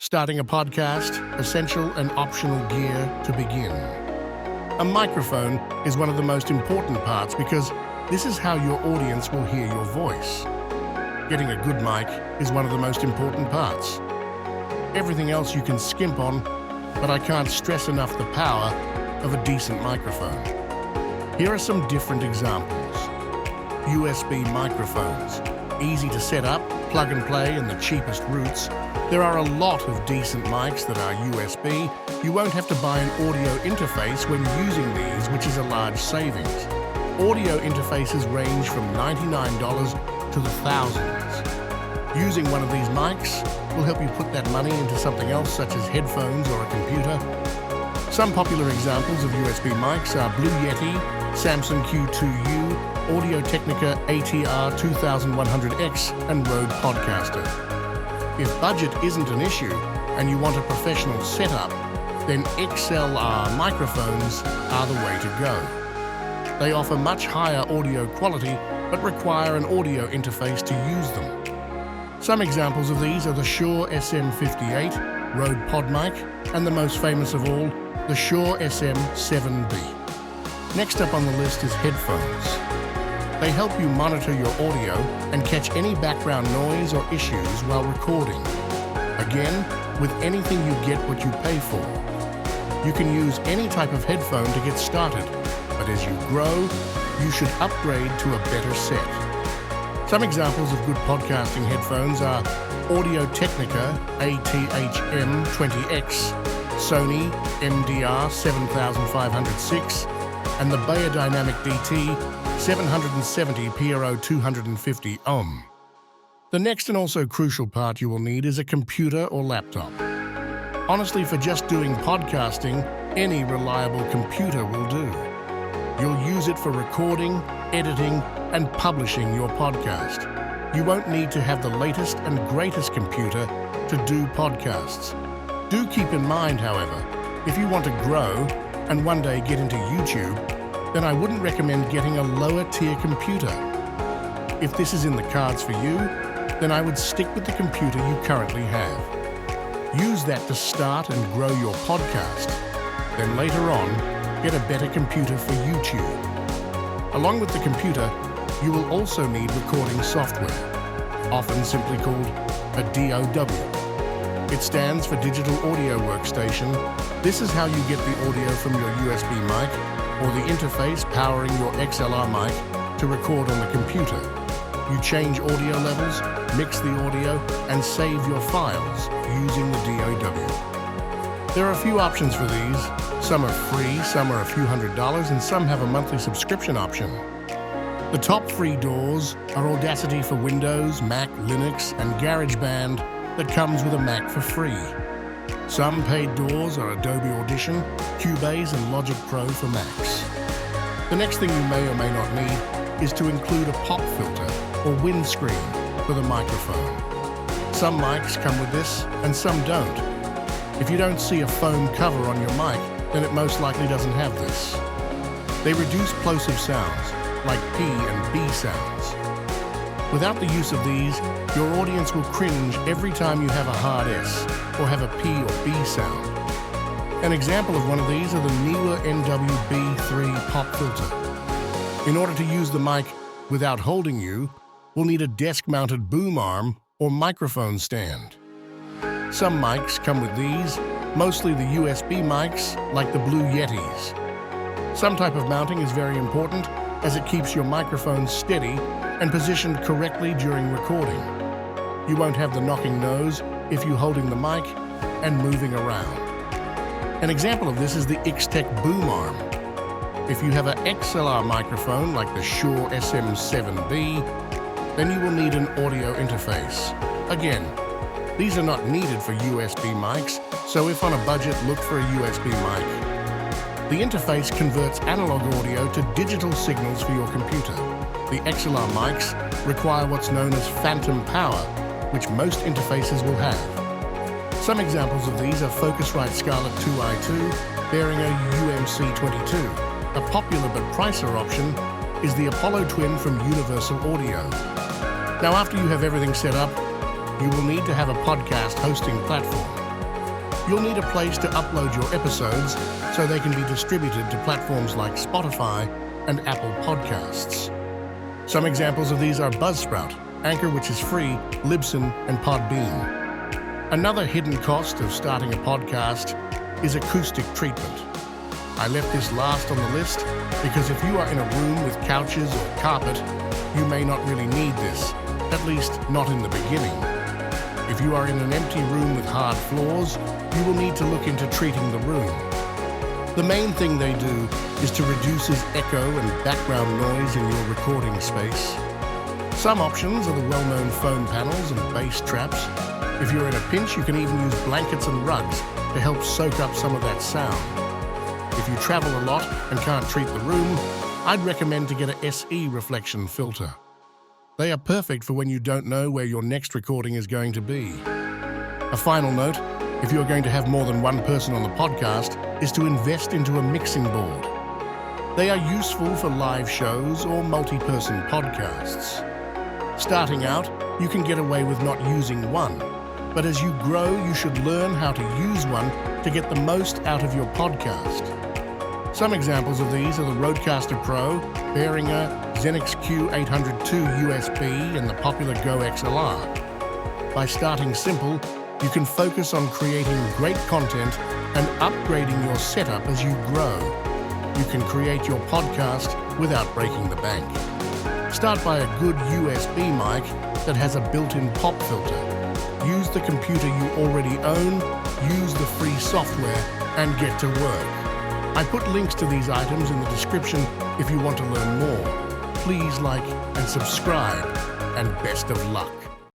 Starting a podcast, essential and optional gear to begin. A microphone is one of the most important parts because this is how your audience will hear your voice. Getting a good mic is one of the most important parts. Everything else you can skimp on, but I can't stress enough the power of a decent microphone. Here are some different examples. USB microphones. Easy to set up, plug and play, and the cheapest routes. There are a lot of decent mics that are USB. You won't have to buy an audio interface when using these, which is a large savings. Audio interfaces range from $99 to the thousands. Using one of these mics will help you put that money into something else, such as headphones or a computer. Some popular examples of USB mics are Blue Yeti, Samson Q2U, Audio-Technica ATR 2100X, and Rode Podcaster. If budget isn't an issue and you want a professional setup, then XLR microphones are the way to go. They offer much higher audio quality but require an audio interface to use them. Some examples of these are the Shure SM58, Rode PodMic, and the most famous of all, the Shure SM7B. Next up on the list is headphones. They help you monitor your audio and catch any background noise or issues while recording. Again, with anything you get what you pay for. You can use any type of headphone to get started, but as you grow, you should upgrade to a better set. Some examples of good podcasting headphones are Audio-Technica ATH-M20X, Sony MDR 7506, and the Beyerdynamic DT 770 PRO 250 ohm. The next and also crucial part you will need is a computer or laptop. Honestly, for just doing podcasting, any reliable computer will do. You'll use it for recording, editing, and publishing your podcast. You won't need to have the latest and greatest computer to do podcasts. Do keep in mind, however, if you want to grow and one day get into YouTube, then I wouldn't recommend getting a lower tier computer. If this is in the cards for you, then I would stick with the computer you currently have. Use that to start and grow your podcast. Then later on, get a better computer for YouTube. Along with the computer, you will also need recording software, often simply called a DAW. It stands for Digital Audio Workstation. This is how you get the audio from your USB mic or the interface powering your XLR mic to record on the computer. You change audio levels, mix the audio, and save your files using the DAW. There are a few options for these. Some are free, some are a few $100s, and some have a monthly subscription option. The top free DAWs are Audacity for Windows, Mac, Linux, and GarageBand that comes with a Mac for free. Some paid DAWs are Adobe Audition, Cubase, and Logic Pro for Macs. The next thing you may or may not need is to include a pop filter or windscreen for the microphone. Some mics come with this and some don't. If you don't see a foam cover on your mic, then it most likely doesn't have this. They reduce plosive sounds, like P and B sounds. Without the use of these, your audience will cringe every time you have a hard S or have a P or B sound. An example of one of these are the Neewer NWB3 pop filter. In order to use the mic without holding you, we'll need a desk-mounted boom arm or microphone stand. Some mics come with these, mostly the USB mics like the Blue Yetis. Some type of mounting is very important as it keeps your microphone steady and positioned correctly during recording. You won't have the knocking nose if you're holding the mic and moving around. An example of this is the X-Tech boom arm. If you have an XLR microphone like the Shure SM7B, then you will need an audio interface. Again, these are not needed for USB mics, so if on a budget, look for a USB mic. The interface converts analog audio to digital signals for your computer. The XLR mics require what's known as phantom power, which most interfaces will have. Some examples of these are Focusrite Scarlett 2i2, Behringer UMC22. A popular but pricier option is the Apollo Twin from Universal Audio. Now, after you have everything set up, you will need to have a podcast hosting platform. you'll need a place to upload your episodes so they can be distributed to platforms like Spotify and Apple Podcasts. Some examples of these are Buzzsprout, Anchor, which is free, Libsyn, and Podbean. Another hidden cost of starting a podcast is acoustic treatment. I left this last on the list because if you are in a room with couches or carpet, you may not really need this, at least not in the beginning. If you are in an empty room with hard floors, you will need to look into treating the room. The main thing they do is to reduce echo and background noise in your recording space. Some options are the well-known foam panels and bass traps. If you're in a pinch, you can even use blankets and rugs to help soak up some of that sound. If you travel a lot and can't treat the room, I'd recommend to get a SE reflection filter. They are perfect for when you don't know where your next recording is going to be. A final note, if you're going to have more than one person on the podcast, is to invest into a mixing board. They are useful for live shows or multi-person podcasts. Starting out, you can get away with not using one, but as you grow, you should learn how to use one to get the most out of your podcast. Some examples of these are the Rodecaster Pro, Behringer, Xenix Q802 USB, and the popular Go XLR. By starting simple, you can focus on creating great content and upgrading your setup as you grow. You can create your podcast without breaking the bank. Start by a good USB mic that has a built-in pop filter. Use the computer you already own, use the free software, and get to work. I put links to these items in the description if you want to learn more. Please like and subscribe, and best of luck.